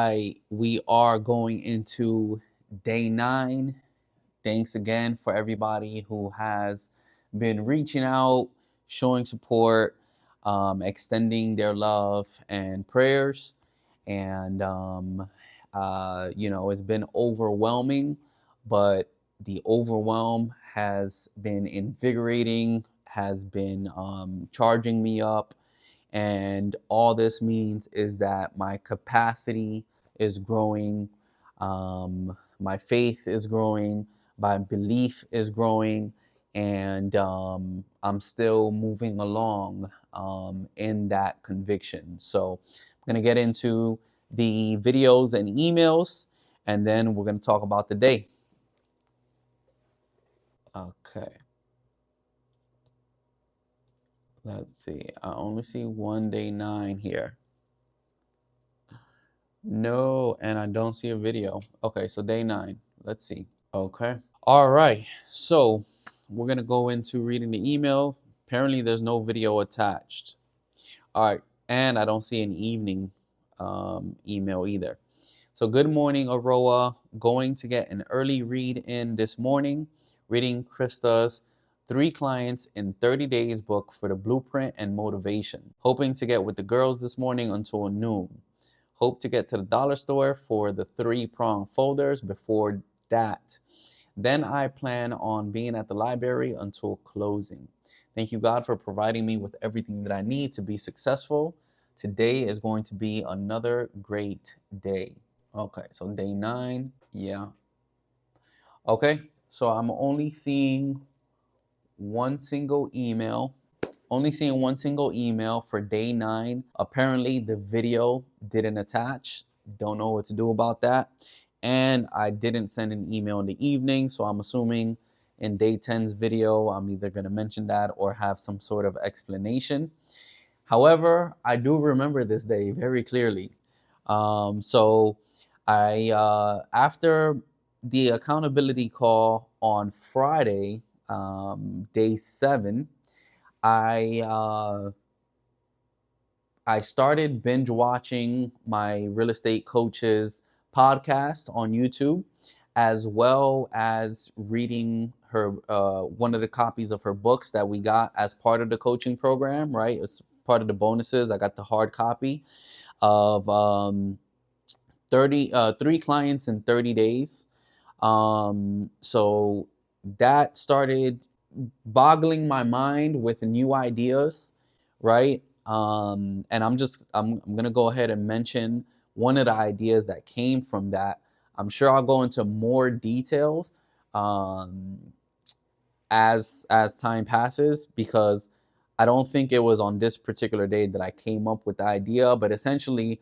right, we are going into day 9. Thanks again for everybody who has been reaching out, showing support, extending their love and prayers. And, it's been overwhelming, but the overwhelm has been invigorating, has been charging me up. And all this means is that my capacity is growing, my faith is growing, my belief is growing, and I'm still moving along in that conviction. So I'm going to get into the videos and emails, and then we're going to talk about the day. Okay. Let's see. I only see one day 9 here. No, and I don't see a video. Okay, so day 9. Let's see. Okay. All right. So we're going to go into reading the email. Apparently, there's no video attached. All right. And I don't see an evening email either. So good morning, Aroa. Going to get an early read in this morning. Reading Christa's 3 Clients in 30 Days book for the blueprint and motivation. Hoping to get with the girls this morning until noon. Hope to get to the dollar store for the 3-prong folders before that. Then I plan on being at the library until closing. Thank you, God, for providing me with everything that I need to be successful. Today is going to be another great day. Okay, so day 9, yeah. Okay, so I'm only seeing one single email. Only seeing one single email for day 9. Apparently, the video didn't attach. Don't know what to do about that. And I didn't send an email in the evening, so I'm assuming in day 10's video, I'm either going to mention that or have some sort of explanation. However, I do remember this day very clearly. So I after the accountability call on Friday, day 7, I started binge watching my real estate coach's podcast on YouTube, as well as reading her one of the copies of her books that we got as part of the coaching program. Right, it's part of the bonuses. I got the hard copy of 3 Clients in 30 days. So that started boggling my mind with new ideas, right? And I'm gonna go ahead and mention one of the ideas that came from that. I'm sure I'll go into more details as time passes, because I don't think it was on this particular day that I came up with the idea, but essentially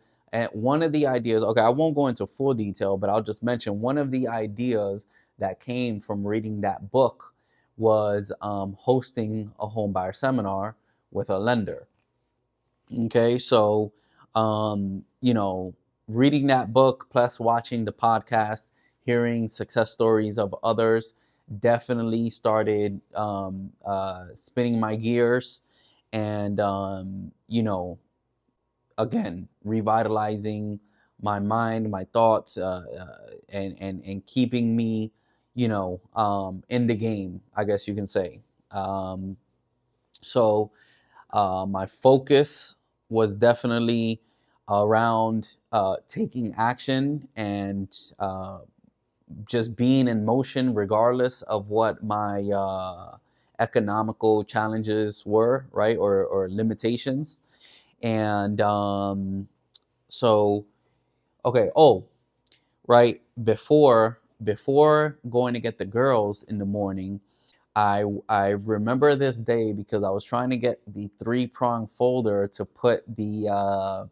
one of the ideas, okay, I won't go into full detail, but I'll just mention one of the ideas that came from reading that book was hosting a home buyer seminar with a lender. Okay, so reading that book plus watching the podcast, hearing success stories of others, definitely started spinning my gears, and again, revitalizing my mind, my thoughts, and keeping me, in the game, I guess you can say. So my focus was definitely around taking action and just being in motion, regardless of what my economical challenges were, right, or limitations. And so, okay, right, before going to get the girls in the morning, I remember this day because I was trying to get the 3-prong folder to put the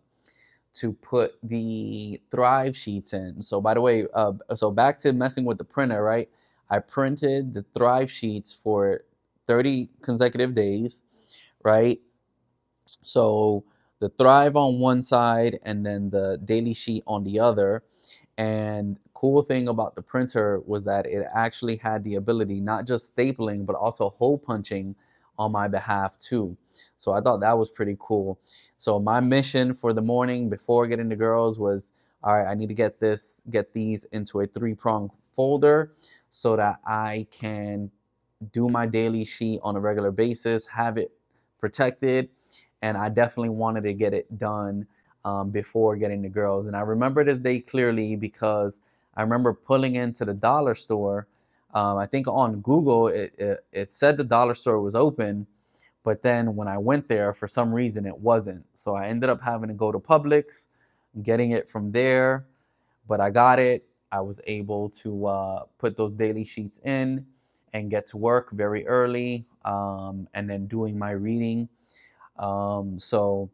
Thrive sheets in. So by the way, so back to messing with the printer, right? I printed the Thrive sheets for 30 consecutive days, right? So the Thrive on one side and then the daily sheet on the other. And cool thing about the printer was that it actually had the ability, not just stapling, but also hole punching on my behalf too. So I thought that was pretty cool. So my mission for the morning before getting the girls was, all right, I need to get these into a 3-prong folder so that I can do my daily sheet on a regular basis, have it protected. And I definitely wanted to get it done before getting the girls. And I remember this day clearly because I remember pulling into the dollar store. I think on Google, it said the dollar store was open, but then when I went there, for some reason, it wasn't. So I ended up having to go to Publix, getting it from there. But I got it. I was able to put those daily sheets in and get to work very early, and then doing my reading. So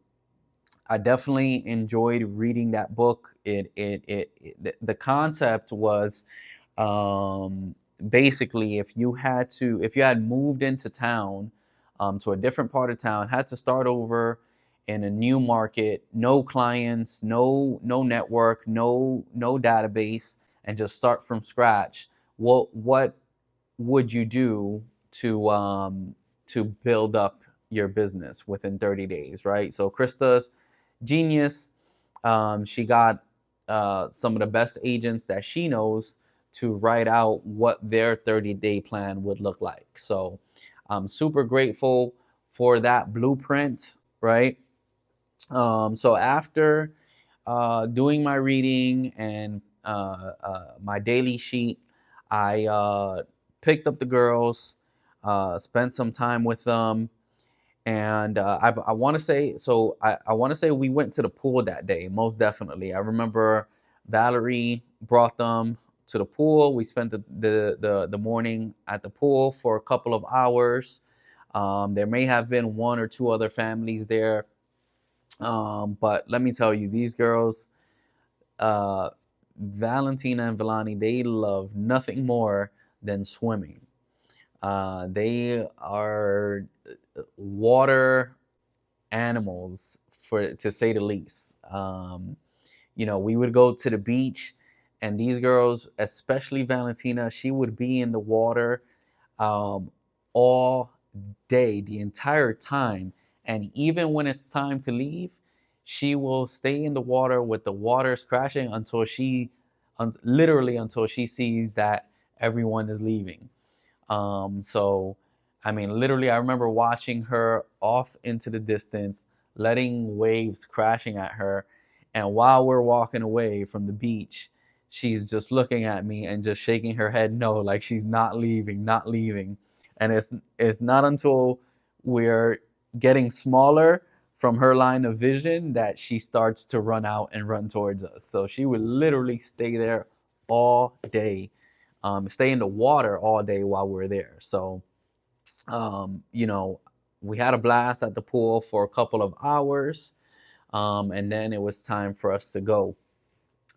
I definitely enjoyed reading that book. The concept was, um, basically, if you had moved into town, to a different part of town, had to start over in a new market, no clients, no network, no database, and just start from scratch. What would you do to build up your business within 30 days, right? So Christa's genius. She got some of the best agents that she knows to write out what their 30-day plan would look like. So I'm super grateful for that blueprint, right? So after doing my reading and my daily sheet, I picked up the girls, spent some time with them, and I want to say, I want to say we went to the pool that day, most definitely. I remember Valerie brought them to the pool. We spent the morning at the pool for a couple of hours. There may have been one or two other families there, but let me tell you, these girls, uh, Valentina and Valani, they love nothing more than swimming. They are water animals, for to say the least. We would go to the beach, and these girls, especially Valentina, she would be in the water um, all day, the entire time. And even when it's time to leave, she will stay in the water with the waters crashing until literally until she sees that everyone is leaving. So, I mean, literally, I remember watching her off into the distance, letting waves crashing at her. And while we're walking away from the beach, she's just looking at me and just shaking her head no, like she's not leaving, not leaving. And it's not until we're getting smaller from her line of vision that she starts to run out and run towards us. So she would literally stay there all day, stay in the water all day while we're there. So, um, you know, we had a blast at the pool for a couple of hours, and then it was time for us to go.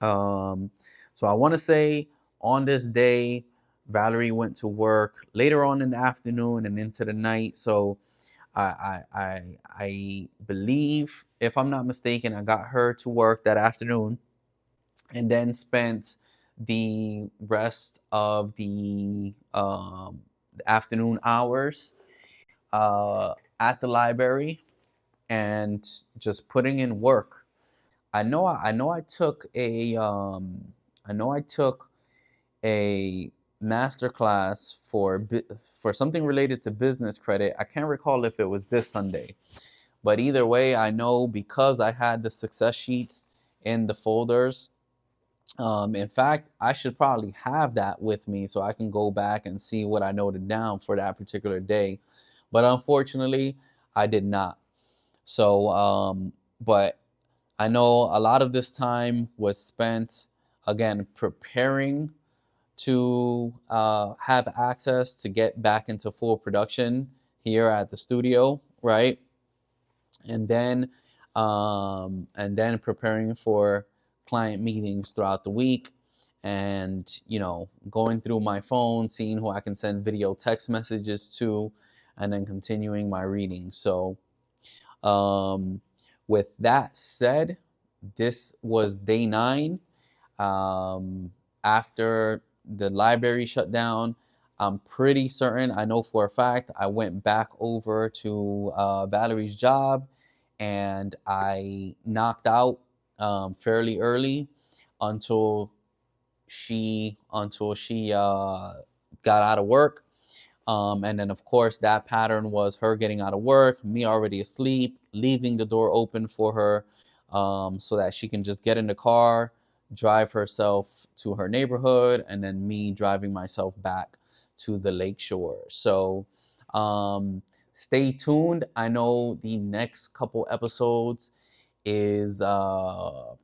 Um, so I want to say on this day, Valerie went to work later on in the afternoon and into the night. So I believe, if I'm not mistaken, I got her to work that afternoon and then spent the rest of the afternoon hours at the library and just putting in work. I know I took a master class for something related to business credit. I can't recall if it was this Sunday, but either way, I know because I had the success sheets in the folders. In fact, I should probably have that with me so I can go back and see what I noted down for that particular day. But unfortunately, I did not. So, but I know a lot of this time was spent, again, preparing to have access to get back into full production here at the studio, right? And then preparing for client meetings throughout the week, and going through my phone, seeing who I can send video text messages to, and then continuing my reading. So um, with that said, this was day 9. um, After the library shut down, I'm pretty certain, I know for a fact, I went back over to Valerie's job and I knocked out fairly early. until she got out of work. And then, of course, that pattern was her getting out of work, me already asleep, leaving the door open for her, so that she can just get in the car, drive herself to her neighborhood, and then me driving myself back to the lake shore. So stay tuned. I know the next couple episodes is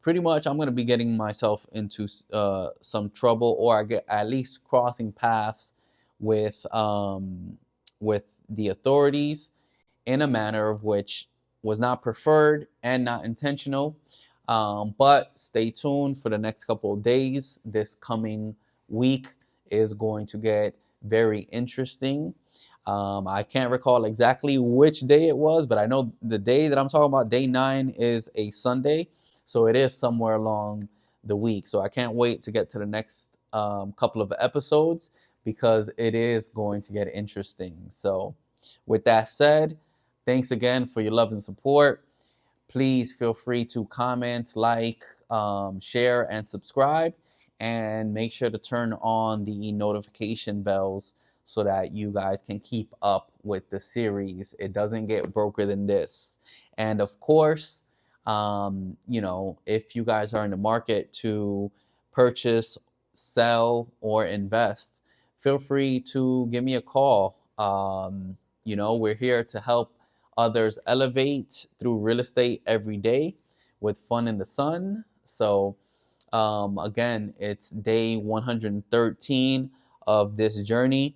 pretty much I'm going to be getting myself into some trouble, or I get at least crossing paths with the authorities in a manner of which was not preferred and not intentional. But stay tuned for the next couple of days. This coming week is going to get very interesting. I can't recall exactly which day it was, but I know the day that I'm talking about, day 9, is a Sunday. So it is somewhere along the week. So I can't wait to get to the next couple of episodes, because it is going to get interesting. So with that said, thanks again for your love and support. Please feel free to comment, like, share, and subscribe. And make sure to turn on the notification bells so that you guys can keep up with the series. It doesn't get broker than this. And of course, if you guys are in the market to purchase, sell, or invest, feel free to give me a call. We're here to help others elevate through real estate every day with fun in the sun. So again, it's day 113 of this journey.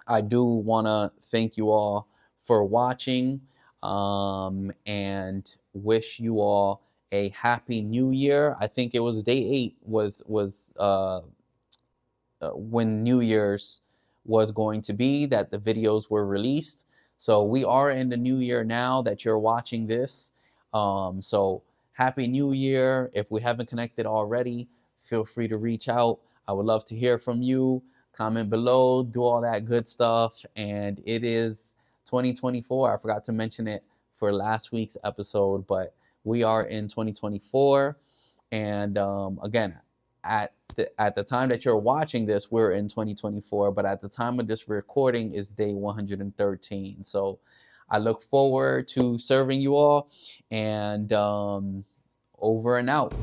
I do want to thank you all for watching, and wish you all a happy new year. I think it was day 8 was when New Year's was going to be, that the videos were released. So we are in the new year now that you're watching this. So happy new year. If we haven't connected already, feel free to reach out. I would love to hear from you. Comment below, do all that good stuff. And it is 2024. I forgot to mention it for last week's episode, but we are in 2024. And again, at the time that you're watching this, we're in 2024, but at the time of this recording is day 113. So I look forward to serving you all, and over and out.